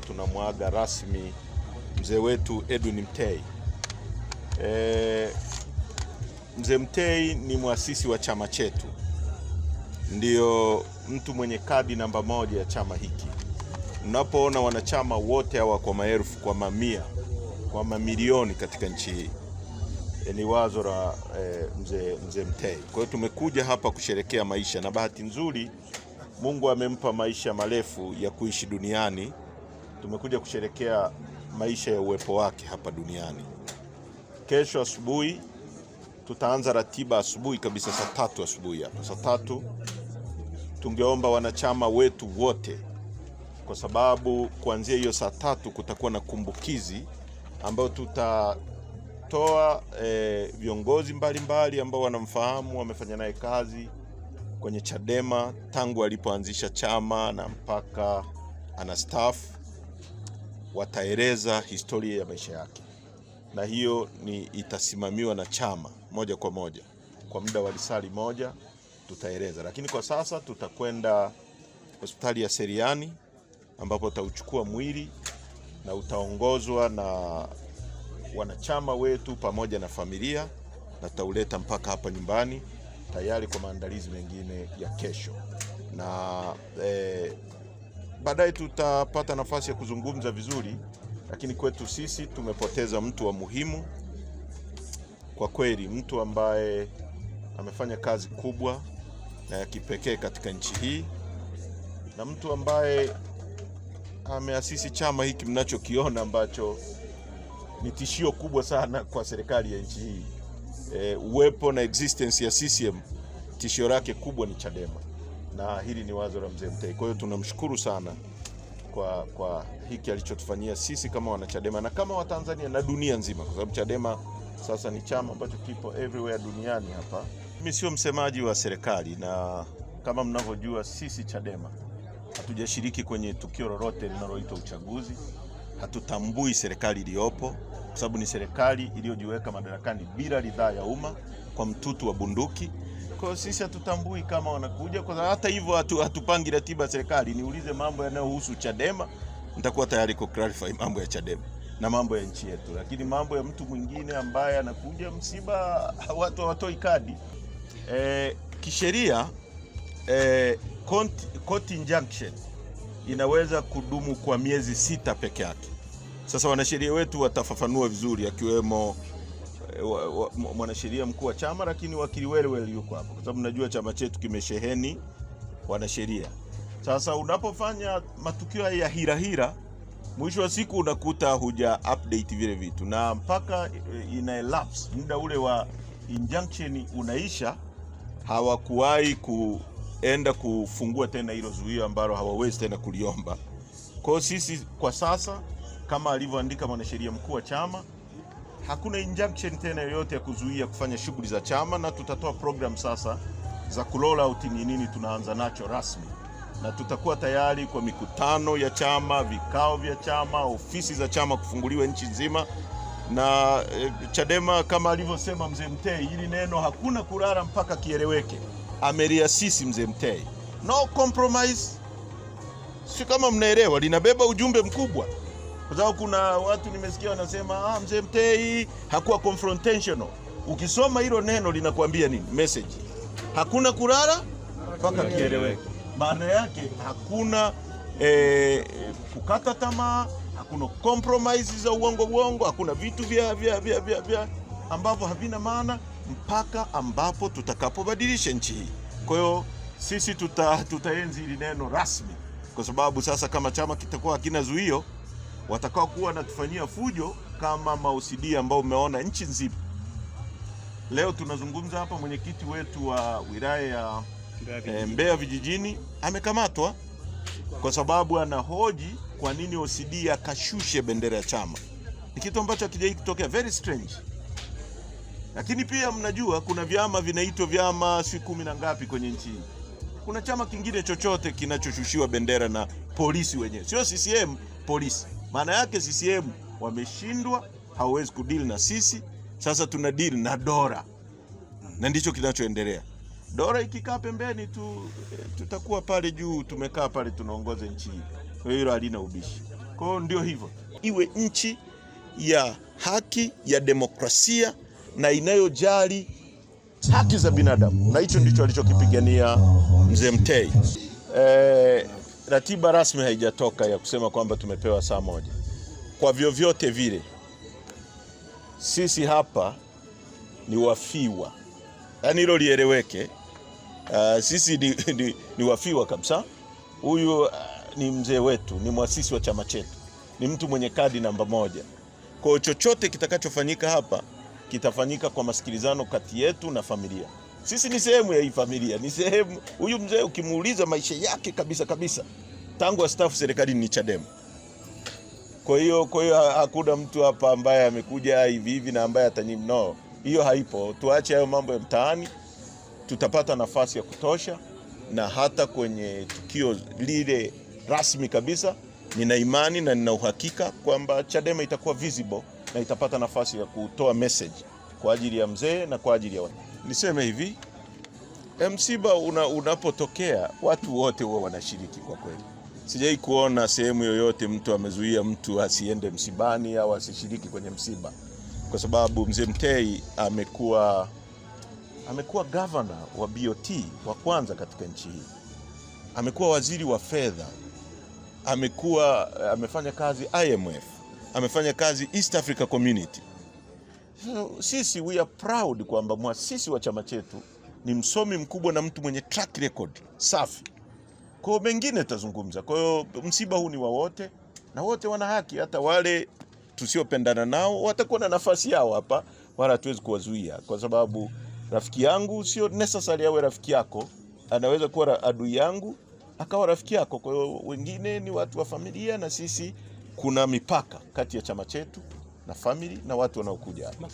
tunamwaga rasmi mzee wetu Edwin Mtei. Mzee Mtei ni muasisi wa chama chetu, ndio mtu mwenye kadi namba 1 ya chama hiki. Unapoona wanachama wote hawa kwa maelfu, kwa mamia, kwa mamilioni katika nchi hii, ni wazo la mzee Mtei. Kwa hiyo tumekuja hapa kusherekea maisha, na bahati nzuri Mungu amempa maisha marefu ya kuishi duniani. Tumekuja kusherekea maisha ya uwepo wake hapa duniani. Kesho asubuhi tutaanza ratiba asubuhi kabisa, saa 3 asubuhi hapa. Saa 3 tungeomba wanachama wetu wote, kwa sababu kuanzia hiyo saa 3 kutakuwa na kumbukizi ambayo tutatoa viongozi mbalimbali ambao wanamfahamu, wamefanya naye kazi kwenye Chadema tangu alipoanzisha chama na mpaka anastaafu. Wataeleza historia ya maisha yake, na hiyo itasimamiwa na chama moja kwa moja kwa muda wa risali moja tutaeleza. Lakini kwa sasa tutakwenda hospitali ya Seriani ambapo utauchukua mwili na utaongozwa na wanachama wetu pamoja na familia, na tutauleta mpaka hapa nyumbani tayari kwa maandalizi mengine ya kesho. Na baadaye tutapata nafasi ya kuzungumza vizuri, lakini kwetu sisi tumepoteza mtu wa muhimu kwa kweli, mtu ambaye amefanya kazi kubwa na ya kipekee katika nchi hii, na mtu ambaye ameasisi chama hiki mnachokiona ambacho ni tishio kubwa sana kwa serikali ya nchi hii. Uwepo na existence ya CCM, tishio lake kubwa ni Chadema, na hili ni wazo la mzee Mtei. Kwa hiyo tunamshukuru sana kwa hiki alichotufanyia sisi kama wanachadema na kama Watanzania na dunia nzima, kwa sababu Chadema sasa ni chama ambacho kipo everywhere duniani hapa. Mimi sio msemaji wa serikali, na kama mnavyojua sisi Chadema hatujashiriki kwenye tukio lolote linaloitwa uchaguzi. Hatutambui serikali iliyopo, kwa sababu ni serikali iliyojiweka madarakani bila ridhaa ya umma kwa mtutu wa bunduki. Kwa hiyo sisi hatutambui kama wanakuja, kwa sababu hata hivyo hatupangi ratiba ya serikali. Niulize mambo yanayohusu Chadema, nitakuwa tayari ku clarify mambo ya Chadema na mambo ya nchi yetu, lakini mambo ya mtu mwingine ambaye anakuja msiba, watu hawatoi kadi. Kisheria court injunction inaweza kudumu kwa miezi 6 peke yake. Sasa wanasheria wetu watafafanua vizuri, akiwemo mwanasheria mkuu wa chama, lakini wakili Welewele yuko hapo, kwa sababu najua chama chetu kimesheheni wanasheria. Sasa unapofanya matukio ya hira, mwisho wa siku unakuta huja update vile vitu, na mpaka ina elapse muda ule wa injunction unaisha, hawakuwahi kuenda kufungua tena hilo zuio ambalo hawawezi tena kuliomba. Kwa sisi kwa sasa, kama alivyoandika mwanasheria mkuu wa chama, hakuna injunction tena yoyote ya kuzuia kufanya shughuli za chama, na tutatoa program sasa za kuroll out ni nini tunaanza nacho rasmi, na tutakuwa tayari kwa mikutano ya chama, vikao vya chama, ofisi za chama kufunguliwa nchi nzima. Na Chadema kama alivyosema mzee Mtei, hili neno hakuna kulala mpaka kieleweke, ameliasisi mzee Mtei. No compromise, si kama mnaelewa, linabeba ujumbe mkubwa. Kwa sababu kuna watu nimesikia wanasema mzee Mtei hakuwa confrontational. Ukisoma hilo neno linakuambia nini? Message. Hakuna kulala mpaka kieleweke. Maana yake hakuna kukata tamaa, hakuna compromise za uongo, hakuna vitu vya ambavyo havina maana mpaka ambapo tutakapobadilisha nchi hii. Kwa hiyo sisi tutaenzi hili neno rasmi, kwa sababu sasa kama chama kitakuwa hakina zuio, watakao kuwa wanatufanyia fujo kama mausidi ambao umeona nchi nzima. Leo tunazungumza hapa, mwenyekiti wetu wa wilaya ya Mbeya vijijini amekamatwa kwa sababu anahoji kwa nini OCD akashushe bendera ya chama. Ni kitu ambacho hakijawahi kutokea, very strange. Lakini pia mnajua kuna vyama vinaitwa vyama si 10 na ngapi kwenye nchi hii. Kuna chama kingine chochote kinachoshushiwa bendera na polisi wenyewe, sio CCM, polisi. Maana yake CCM wameshindwa, hawezi kudeal na sisi. Sasa tuna deal na dola, na ndicho kinachoendelea. Dola ikikaa pembeni tu, tutakuwa pale juu, tumekaa pale tunaongoza nchi hii. Kwa hiyo halina ubishi. Kwa hiyo ndio hivyo, iwe nchi ya haki, ya demokrasia na inayojali haki za binadamu, na hicho ndicho alichokipigania Mzee Mtei. Ratiba rasmi haijatoka ya kusema kwamba tumepewa saa moja. Kwa vyovyote vile sisi hapa ni wafiwa, yaani hilo lieleweke. Sisi ni wafiwa kabisa. Huyu ni mzee wetu, ni mwasisi wa chama chetu, ni mtu mwenye kadi namba 1. Kwa chochote kitakachofanyika hapa kitafanyika kwa masikilizano kati yetu na familia. Sisi ni sehemu ya hii familia, ni sehemu. Huyu mzee ukimuuliza maisha yake kabisa tangu astaafu serikali ni Chadema. Kwa hiyo hakuna mtu hapa ambaye amekuja hivi na ambaye no, hiyo haipo. Tuache hayo mambo ya mtaani, tutapata nafasi ya kutosha, na hata kwenye tukio lile rasmi kabisa nina imani na nina uhakika kwamba Chadema itakuwa visible na itapata nafasi ya kutoa message kwa ajili ya mzee na kwa ajili ya watu. Niseme hivi, msiba unapotokea watu wote huwa wanashiriki kwa kweli. Sijai kuona sehemu yoyote mtu amezuia mtu asiende msibani au asishiriki kwenye msiba, kwa sababu Mzee Mtei amekuwa governor wa BOT wa kwanza katika nchi hii, amekuwa waziri wa fedha, amefanya kazi IMF, amefanya kazi East Africa Community. So, sisi we are proud kwamba muasisi wa chama chetu ni msomi mkubwa na mtu mwenye track record safi. Kwa mengine tazungumza. Kwa hiyo msiba huu ni wa wote na wote wana haki, hata wale tusiopendana nao watakuwa na nafasi yao hapa, wala hatuwezi kuwazuia, kwa sababu rafiki yangu sio necessary awe rafiki yako, anaweza kuwa adui yangu akawa rafiki yako. Kwa hiyo wengine ni watu wa familia, na sisi kuna mipaka kati ya chama chetu na family na watu wanaokuja hapa.